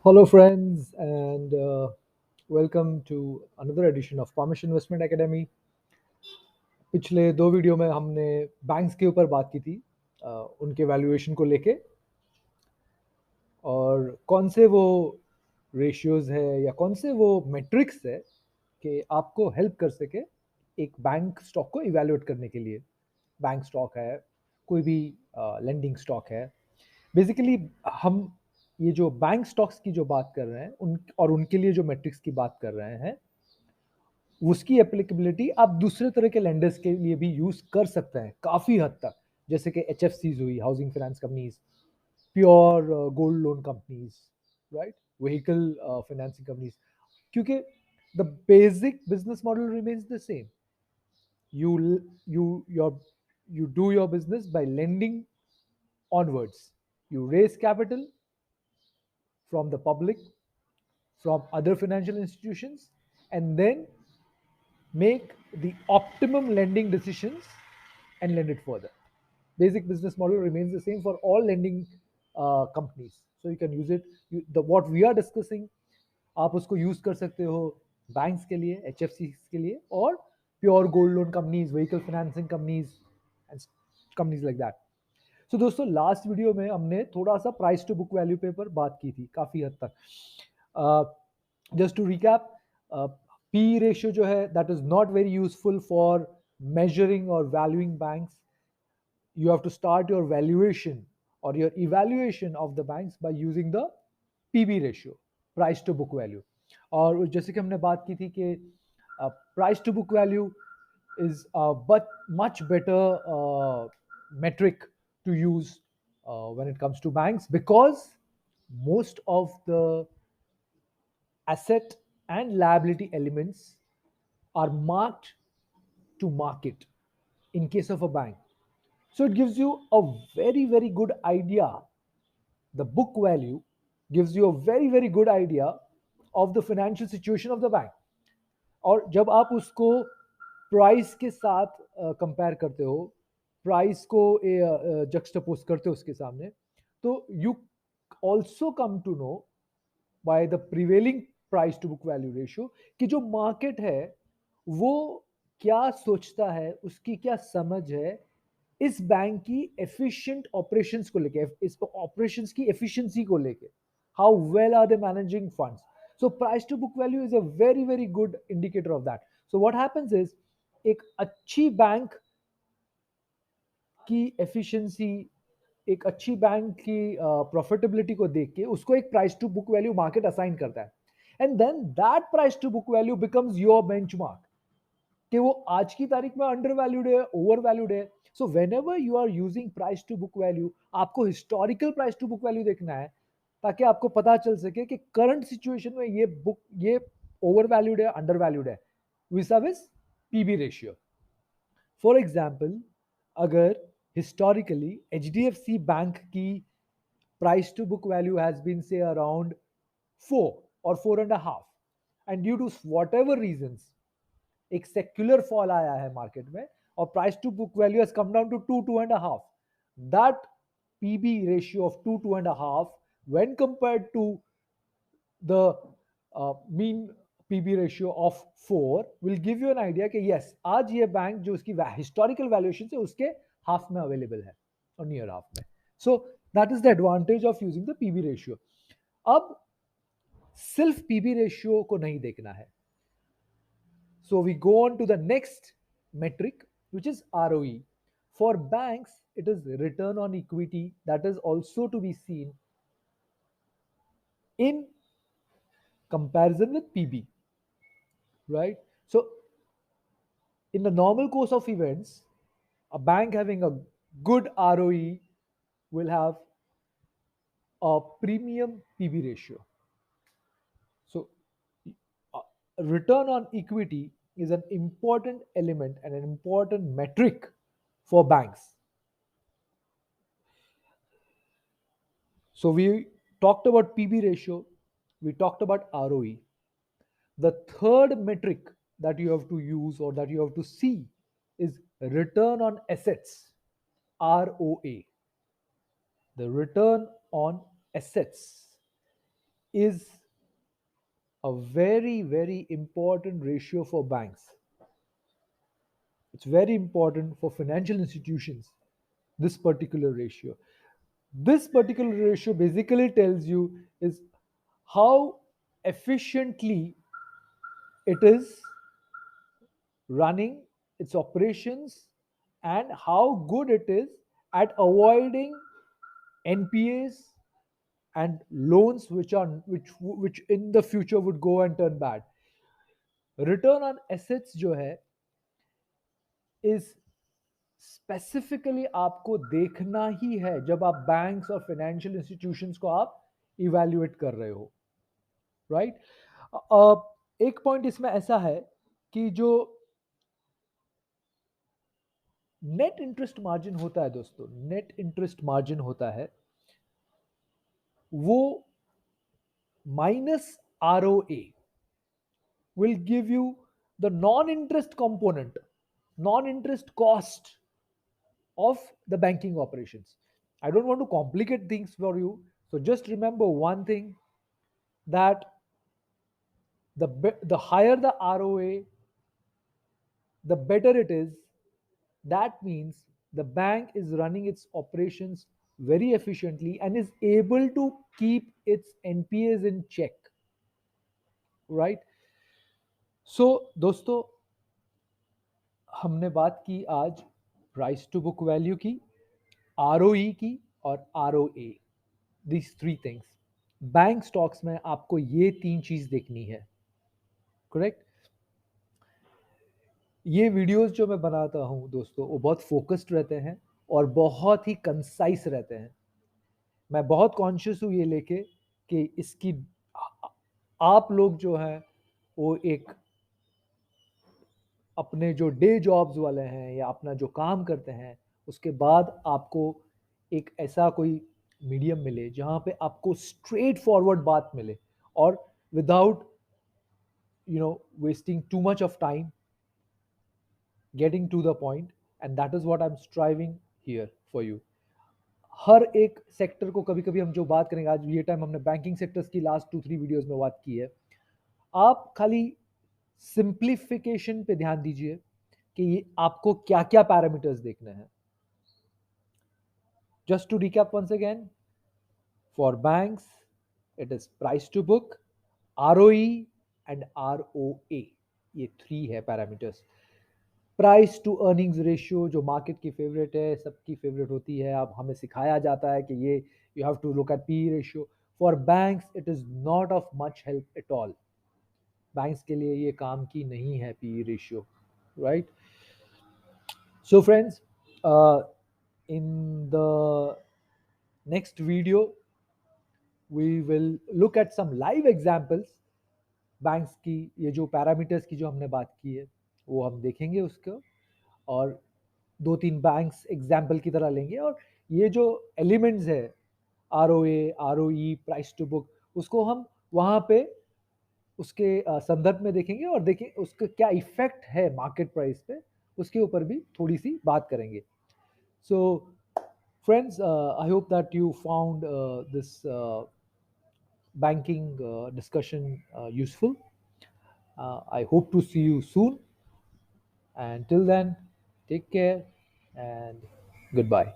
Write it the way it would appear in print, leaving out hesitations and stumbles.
Hello, friends, and welcome to another edition of Pamish Investment Academy. पिछले दो video में हमने बैंक्स के ऊपर बात की थी, उनके वैल्यूएशन को लेके और कौन से वो रेशियोज है या कौन से वो मेट्रिक्स है कि आपको हेल्प कर सके एक बैंक स्टॉक को इवैल्यूएट करने के लिए। बैंक स्टॉक है, कोई भी लेंडिंग स्टॉक है। बेसिकली हम ये जो बैंक स्टॉक्स की जो बात कर रहे हैं उन और उनके लिए जो मेट्रिक्स की बात कर रहे हैं, उसकी एप्लीकेबिलिटी आप दूसरे तरह के लेंडर्स के लिए भी यूज कर सकते हैं काफी हद तक। जैसे कि एच हुई, housing finance companies, pure gold loan companies, right, vehicle financing companies, क्योंकि the basic business model remains the same. you you your you do your business by lending onwards. You raise capital from the public, from other financial institutions, and then make the optimum lending decisions and lend it further. Basic business model remains the same for all lending companies. So you can use it. What we are discussing, आप उसको use कर सकते हो banks के लिए, H के लिए, और pure gold loan companies, vehicle financing companies and companies like that. So दोस्तों, लास्ट वीडियो में हमने थोड़ा सा प्राइस टू बुक वैल्यू पे पर बात की थी काफी हद तक। Just to recap, P ratio जो है that is not very useful for measuring or valuing banks. You have to start your valuation or your evaluation of the banks by using the PB ratio, price to book value. और जैसे कि हमने बात की थी कि price to book value is but much better metric to use when it comes to banks, because most of the asset and liability elements are marked to market in case of a bank. So it gives you a very, very good idea. The book value gives you a very, very good idea of the financial situation of the bank. और जब आप उसको price के साथ compare करते हो, price को जक्सटपोज करते हो उसके सामने, तो you also come to know by the prevailing price to book value ratio कि जो मार्केट है वो क्या सोचता है, उसकी क्या समझ है इस बैंक की एफिशिएंट ऑपरेशंस को लेके, इस ऑपरेशंस की एफिशिएंसी को लेके। How well are they managing funds? So price to book value is a very very good indicator of that. So what happens is, एक अच्छी बैंक की एफिशिएंसी, एक अच्छी बैंक की प्रॉफिटेबिलिटी को देख के उसको एक price to book value market assign करता है, and then that price to book value becomes your benchmark कि वो आज की तारीख में अंडर वैल्यूड है, ओवर वैल्यूड है। So whenever you are using price to book value, आपको historical price to book value देखना है ताकि आपको पता चल सके कि करंट सिचुएशन में ये ओवर वैल्यूड है, अंडर वैल्यूड है, vis PB ratio. For example, अगर historically H D F C bank की price to book value has been say around 4 or 4.5, and due to whatever reasons एक secular fall आया है market में और price to book value has come down to 2-2.5, that PB ratio of 2-2.5 when compared to the mean PB ratio of 4 will give you an idea कि yes, आज ये bank जो उसकी हिस्टोरिकल वैल्यूएशन है उसके हाफ में अवेलेबल है और नियर हाफ में। So that is the advantage of using the PB ratio. अब सिर्फ पीबी रेशियो को नहीं देखना है, so we go on to the next metric, which is ROE. For banks, it is return on equity that is also to be seen in comparison with PB, right? So, in the normal course of events, a bank having a good ROE will have a premium PB ratio. So, uh, return on equity is an important element and an important metric for banks. So we talked about PB ratio, we talked about ROE. The third metric that you have to use or that you have to see is return on assets, ROA. The return on assets. is a very, very important ratio for banks. It's very important for financial institutions, this particular ratio. This particular ratio basically tells you is how efficiently it is running its operations and how good it is at avoiding NPAs and loans which in the future would go and turn bad. Return on assets जो है is specifically आपको देखना ही है जब आप banks और financial institutions को आप इवैल्यूएट कर रहे हो, राइट? एक पॉइंट इसमें ऐसा है कि जो नेट इंटरेस्ट मार्जिन होता है दोस्तों, नेट इंटरेस्ट मार्जिन होता है वो minus ROA will give you the non-interest component, non-interest cost of the banking operations. I don't want to complicate things for you, so just remember one thing, that the higher the ROA, the better it is. That means the bank is running its operations very efficiently and is able to keep its NPAs in check, right? So दोस्तों, हमने बात की आज price to book value की, ROE की और ROA, these three things. Bank stocks में आपको ये तीन चीज देखनी है, करेक्ट? ये वीडियोस जो मैं बनाता हूं दोस्तों वो बहुत फोकस्ड रहते हैं और बहुत ही कंसाइज रहते हैं. मैं बहुत कॉन्शियस हूं ये लेके कि इसकी आप लोग जो हैं वो एक अपने जो डे जॉब्स वाले हैं या अपना जो काम करते हैं उसके बाद आपको एक ऐसा कोई मीडियम मिले जहां पे आपको स्ट्रेट फॉरवर्ड बात मिले और without wasting too much of time, getting to the point, and that is what I'm striving here for you. हर एक सेक्टर को कभी कभी हम जो बात करेंगे, आज ये टाइम हमने बैंकिंग सेक्टर्स की लास्ट 2-3 वीडियोस में बात की है. आप खाली सिंप्लीफिकेशन पे ध्यान दीजिए कि ये आपको क्या क्या पैरामीटर्स देखने हैं. Just to recap once again, for banks it is price to book, ROE and ROA. ये 3 है parameters. Price to earnings ratio जो मार्केट की फेवरेट है, सबकी फेवरेट होती है, अब हमें सिखाया जाता है कि ये you have to look at PE ratio. For banks it is not of much help at all. Banks के लिए ये काम की नहीं है PE ratio, right? So friends, in the next video we will look at some live examples. Banks की ये जो पैरामीटर्स की जो हमने बात की है वो हम देखेंगे उसको, और 2-3 बैंक्स एग्जाम्पल की तरह लेंगे और ये जो एलिमेंट्स है ROA, ROE, price to book, उसको हम वहाँ पे उसके संदर्भ में देखेंगे और देखें उसका क्या इफेक्ट है मार्केट प्राइस पे, उसके ऊपर भी थोड़ी सी बात करेंगे. So friends, I hope that you found this banking discussion useful. I hope to see you soon. And till then, take care and goodbye.